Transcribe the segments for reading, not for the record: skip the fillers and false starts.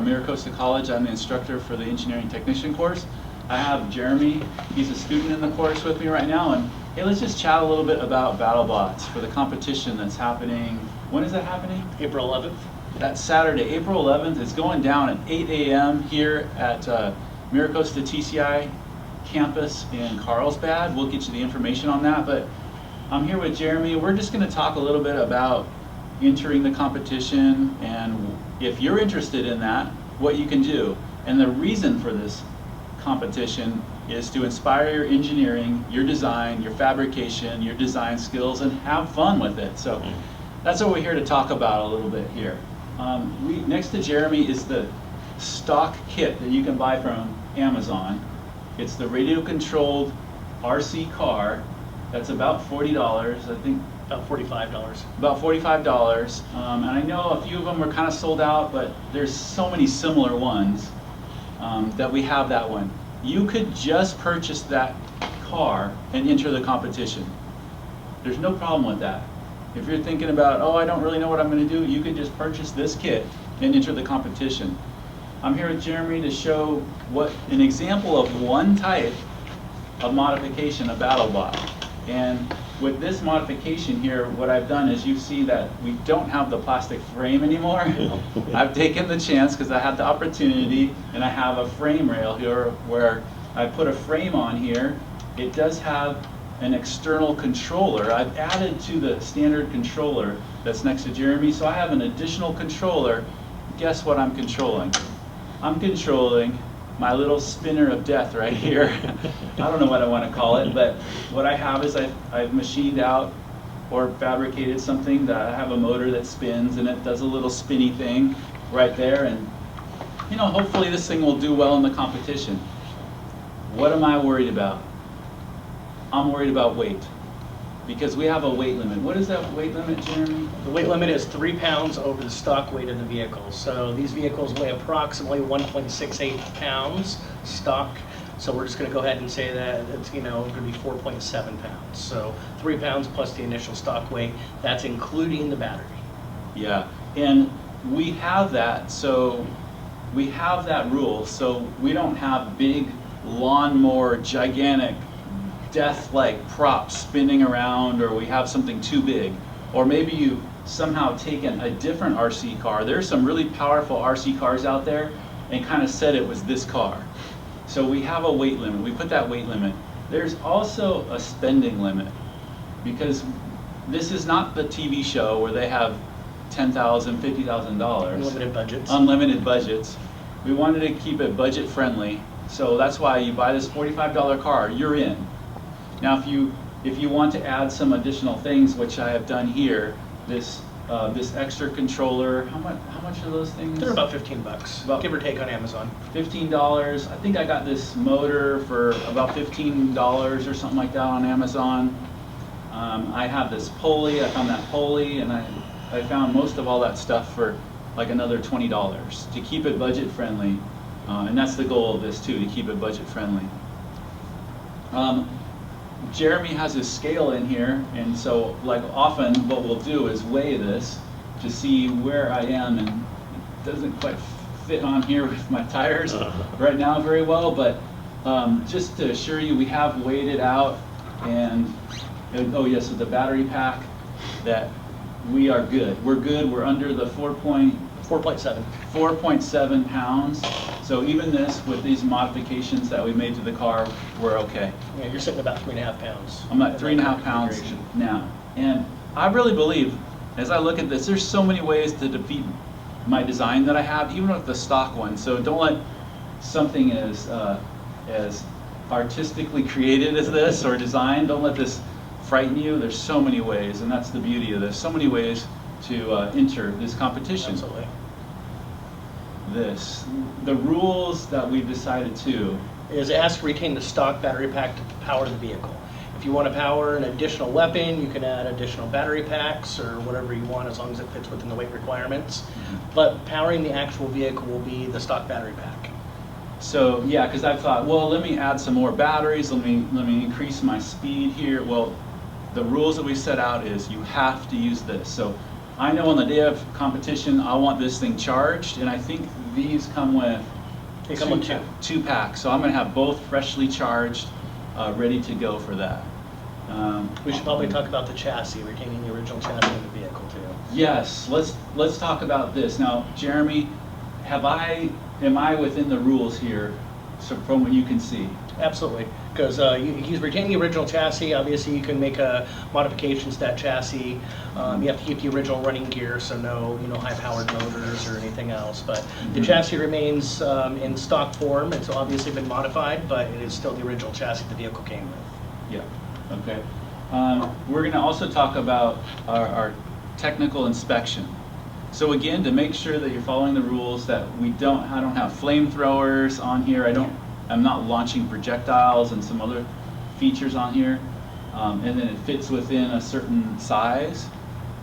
MiraCosta College. I'm the instructor for the engineering technician course. I have Jeremy, he's a student in the course with me right now, and hey, let's just chat a little bit about BattleBots for the competition that's happening. When is that happening? April 11th. That's Saturday, April 11th. It's going down at 8 a.m. here at MiraCosta TCI campus in Carlsbad. We'll get you the information on that, but I'm here with Jeremy. We're just going to talk a little bit about entering the competition and if you're interested in that, what you can do. And the reason for this competition is to inspire your engineering, your design, your fabrication, your design skills, and have fun with it. So that's what we're here to talk about a little bit here. Next to Jeremy is the stock kit that you can buy from Amazon. It's the radio-controlled RC car. That's about $40, I think. About $45. About $45. And I know a few of them are kind of sold out, but there's so many similar ones that we have that one. You could just purchase that car and enter the competition. There's no problem with that. If you're thinking about, oh, I don't really know what I'm going to do, you could just purchase this kit and enter the competition. I'm here with Jeremy to show an example of one type of modification of BattleBot. And with this modification here, what I've done is you see that we don't have the plastic frame anymore. I've taken the chance because I had the opportunity, and I have a frame rail here where I put a frame on here. It does have an external controller. I've added to the standard controller that's next to Jeremy, so I have an additional controller. Guess what I'm controlling? I'm controlling my little spinner of death right here. I don't know what I want to call it, but what I have is I've machined out or fabricated something that I have a motor that spins and it does a little spinny thing right there, and you know, hopefully this thing will do well in the competition. What am I worried about? I'm worried about weight, because we have a weight limit. What is that weight limit, Jeremy? The weight limit is 3 pounds over the stock weight of the vehicle. So these vehicles weigh approximately 1.68 pounds stock. So we're just going to go ahead and say that it's going to be 4.7 pounds. So 3 pounds plus the initial stock weight. That's including the battery. Yeah, and we have that. So we have that rule. So we don't have big lawnmower, gigantic, death-like props spinning around, or we have something too big. Or maybe you've somehow taken a different RC car. There's some really powerful RC cars out there and kind of said it was this car. So we have a weight limit. We put that weight limit. There's also a spending limit, because this is not the TV show where they have $10,000, $50,000. Unlimited budgets. Unlimited budgets. We wanted to keep it budget friendly. So that's why you buy this $45 car, you're in. Now, if you want to add some additional things, which I have done here, this extra controller, how much are those things? They're about 15 bucks, give or take on Amazon. $15. I think I got this motor for about $15 or something like that on Amazon. I have this pulley. I found that pulley, and I found most of all that stuff for like another $20 to keep it budget friendly, and that's the goal of this too, to keep it budget friendly. Jeremy has his scale in here, and so like often what we'll do is weigh this to see where I am, and it doesn't quite fit on here with my tires right now very well, but just to assure you, we have weighed it out, and oh yes, with the battery pack, that we are good. We're good. We're under the 4.7 pounds. So even this, with these modifications that we made to the car, we're okay. Yeah, you're sitting about 3.5 pounds. I'm at 3.5 pounds now. And I really believe, as I look at this, there's so many ways to defeat my design that I have, even with the stock one. So don't let something as artistically created as this or designed, don't let this frighten you. There's so many ways, and that's the beauty of this. So many ways to enter this competition. Absolutely. The rules that we've decided to is it has to retain the stock battery pack to power the vehicle. If you want to power an additional weapon, you can add additional battery packs or whatever you want, as long as it fits within the weight requirements. But powering the actual vehicle will be the stock battery pack. So yeah, because I've thought, well, let me add some more batteries, let me increase my speed here. Well, the rules that we set out is you have to use this. So I know on the day of competition, I want this thing charged, and I think these come with They come with two packs. So I'm going to have both freshly charged, ready to go for that. We should probably talk about the chassis, retaining the original chassis of the vehicle too. Yes, let's talk about this. Now, Jeremy, am I within the rules here, so from what you can see? Absolutely, because he's retaining the original chassis. Obviously, you can make modifications to that chassis. You have to keep the original running gear, so no high-powered motors or anything else. But the chassis remains in stock form. It's obviously been modified, but it is still the original chassis the vehicle came with. Yeah. Okay. We're going to also talk about our technical inspection. So again, to make sure that you're following the rules, that I don't have flamethrowers on here. I'm not launching projectiles and some other features on here. And then it fits within a certain size.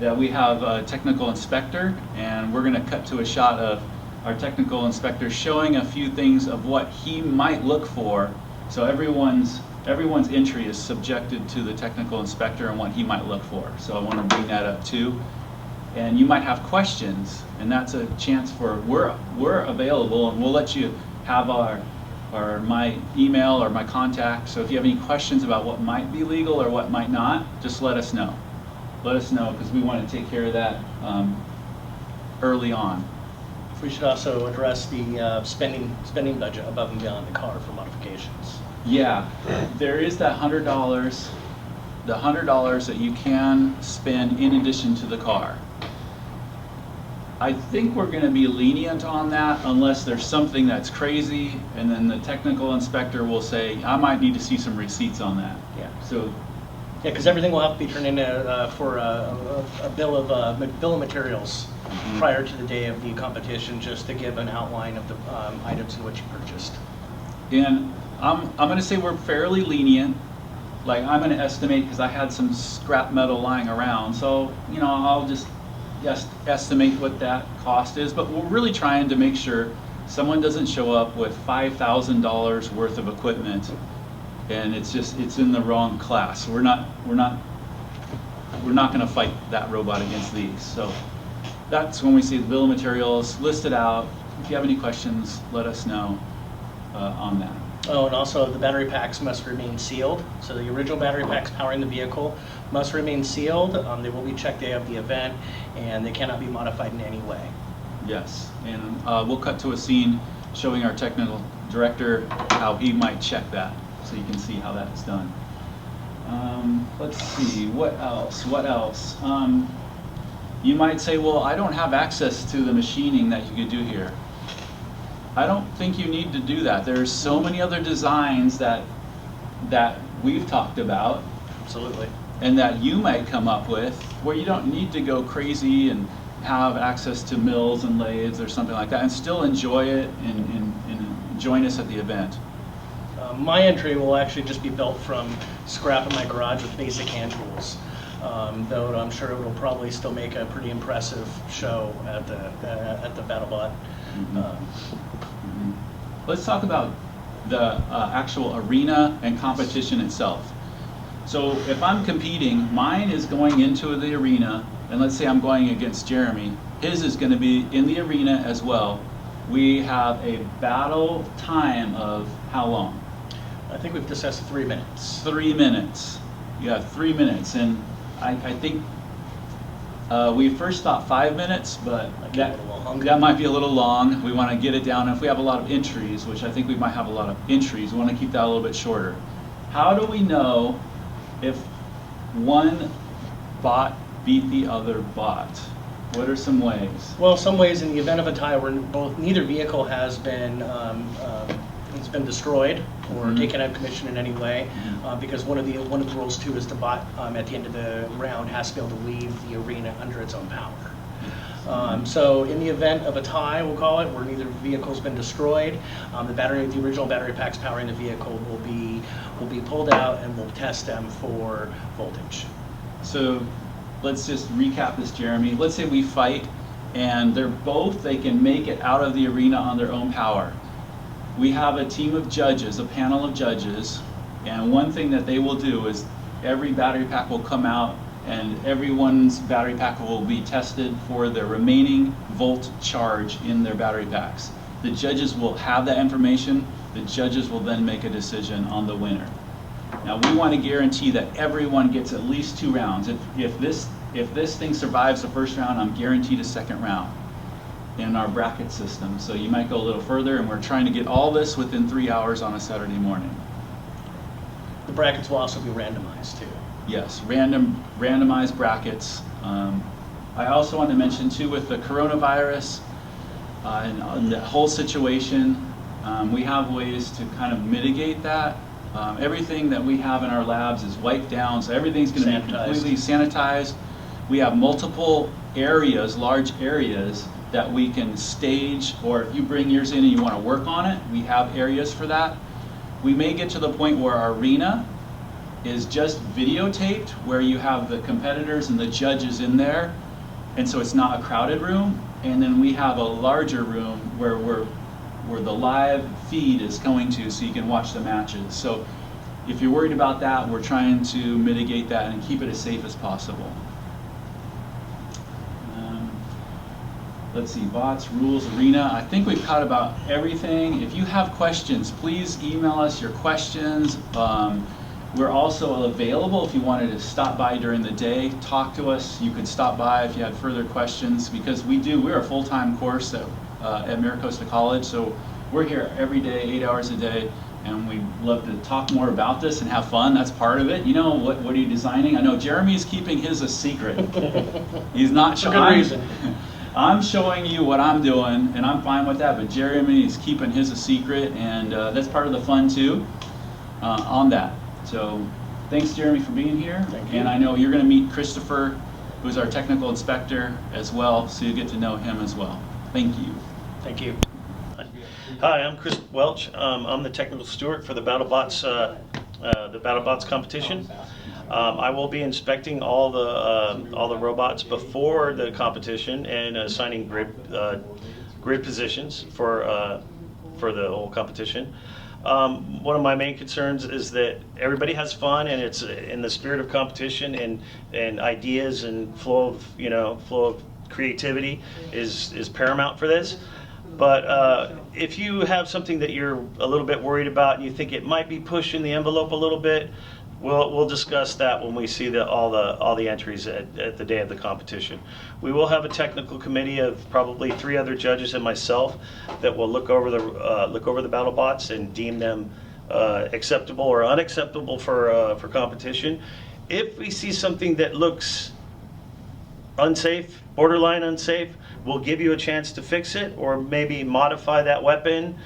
That we have a technical inspector, and we're going to cut to a shot of our technical inspector showing a few things of what he might look for. So everyone's entry is subjected to the technical inspector and what he might look for. So I want to bring that up too. And you might have questions, and that's a chance for we're available, and we'll let you have my email or my contact. So if you have any questions about what might be legal or what might not, just let us know. Let us know, because we want to take care of that early on. We should also address the spending budget above and beyond the car for modifications. Yeah, there is that $100, the $100 that you can spend in addition to the car. I think we're going to be lenient on that unless there's something that's crazy, and then the technical inspector will say, I might need to see some receipts on that. Yeah. So. Yeah, because everything will have to be turned in for a bill of materials prior to the day of the competition, just to give an outline of the items in which you purchased. And I'm going to say we're fairly lenient. Like, I'm going to estimate, because I had some scrap metal lying around, so I'll just estimate what that cost is. But we're really trying to make sure someone doesn't show up with $5,000 worth of equipment, and it's in the wrong class. We're not going to fight that robot against these. So that's when we see the bill of materials listed out. If you have any questions, let us know on that. Oh, and also the battery packs must remain sealed. So the original battery packs powering the vehicle must remain sealed. They will be checked day of the event, and they cannot be modified in any way. Yes, and we'll cut to a scene showing our technical director how he might check that, so you can see how that's done. Let's see, what else? You might say, well, I don't have access to the machining that you could do here. I don't think you need to do that. There's so many other designs that we've talked about. Absolutely. And that you might come up with, where you don't need to go crazy and have access to mills and lathes or something like that, and still enjoy it and join us at the event. My entry will actually just be built from scrap in my garage with basic hand tools. Though I'm sure it will probably still make a pretty impressive show at the BattleBot. Let's talk about the actual arena and competition itself. So if I'm competing, mine is going into the arena, and let's say I'm going against Jeremy. His is going to be in the arena as well. We have a battle time of how long? I think we've discussed 3 minutes. 3 minutes. You have 3 minutes, and I think we first thought 5 minutes, but that might be a little long. We want to get it down. If we have a lot of entries, which I think we might have a lot of entries, we want to keep that a little bit shorter. How do we know if one bot beat the other bot? What are some ways? Well, some ways, in the event of a tie where neither vehicle has been destroyed or taken out of commission in any way, because one of the rules too is the bot at the end of the round has to be able to leave the arena under its own power. So in the event of a tie, we'll call it, where neither vehicle's been destroyed, the original battery packs powering the vehicle will be pulled out, and we'll test them for voltage. So let's just recap this, Jeremy. Let's say we fight, and they can make it out of the arena on their own power. We have a team of judges, a panel of judges, and one thing that they will do is every battery pack will come out and everyone's battery pack will be tested for the remaining volt charge in their battery packs. The judges will have that information. The judges will then make a decision on the winner. Now we want to guarantee that everyone gets at least 2 rounds. If this thing survives the first round, I'm guaranteed a second round in our bracket system. So you might go a little further, and we're trying to get all this within 3 hours on a Saturday morning. The brackets will also be randomized too. Yes, randomized brackets. I also want to mention too, with the coronavirus and the whole situation, we have ways to kind of mitigate that. Everything that we have in our labs is wiped down, so everything's going to be completely sanitized. We have multiple areas, large areas, that we can stage, or if you bring yours in and you want to work on it, we have areas for that. We may get to the point where our arena is just videotaped, where you have the competitors and the judges in there, and so it's not a crowded room. And then we have a larger room where the live feed is going to, so you can watch the matches. So if you're worried about that, we're trying to mitigate that and keep it as safe as possible. Let's see, bots, rules, arena. I think we've caught about everything. If you have questions, please email us your questions. We're also available if you wanted to stop by during the day, talk to us. You could stop by if you had further questions, because we're a full-time course at MiraCosta College, so we're here every day, 8 hours a day, and we love to talk more about this and have fun. That's part of it. You know, what are you designing? I know Jeremy's keeping his a secret. He's not showing. For good reason. I'm showing you what I'm doing, and I'm fine with that, but Jeremy is keeping his a secret, and that's part of the fun too on that. So thanks, Jeremy, for being here. Thank you. And I know you're going to meet Christopher, who's our technical inspector as well, so you get to know him as well. Thank you. Thank you. Hi, I'm Chris Welch. I'm the technical steward for the BattleBots competition. I will be inspecting all the robots before the competition and assigning grid positions for the whole competition. One of my main concerns is that everybody has fun, and it's in the spirit of competition, and ideas and flow of creativity is paramount for this. But if you have something that you're a little bit worried about and you think it might be pushing the envelope a little bit, we'll discuss that when we see all the entries at the day of the competition. We will have a technical committee of probably 3 other judges and myself that will look over the BattleBots and deem them acceptable or unacceptable for competition. If we see something that looks unsafe, borderline unsafe, we'll give you a chance to fix it or maybe modify that weapon,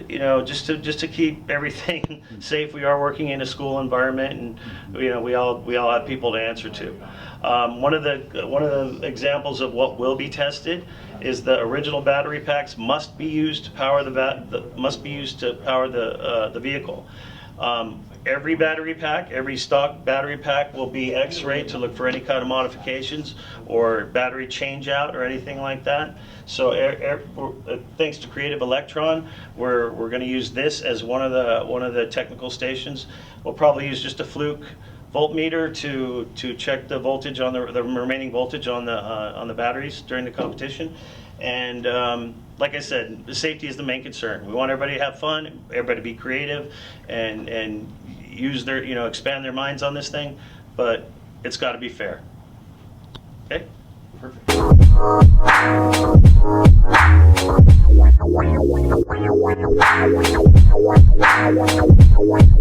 you know, just to keep everything safe. We are working in a school environment, and you know, we all have people to answer to. One of the examples of what will be tested is the original battery packs must be used to power the vehicle. Every battery pack, every stock battery pack will be X-rayed to look for any kind of modifications or battery change out or anything like that. So thanks to Creative Electron, we're going to use this as one of the technical stations. We'll probably use just a fluke voltmeter to check the voltage on the remaining voltage on the batteries during the competition. And like I said, the safety is the main concern. We want everybody to have fun, everybody to be creative, and use their, expand their minds on this thing, but it's got to be fair. Okay? Perfect.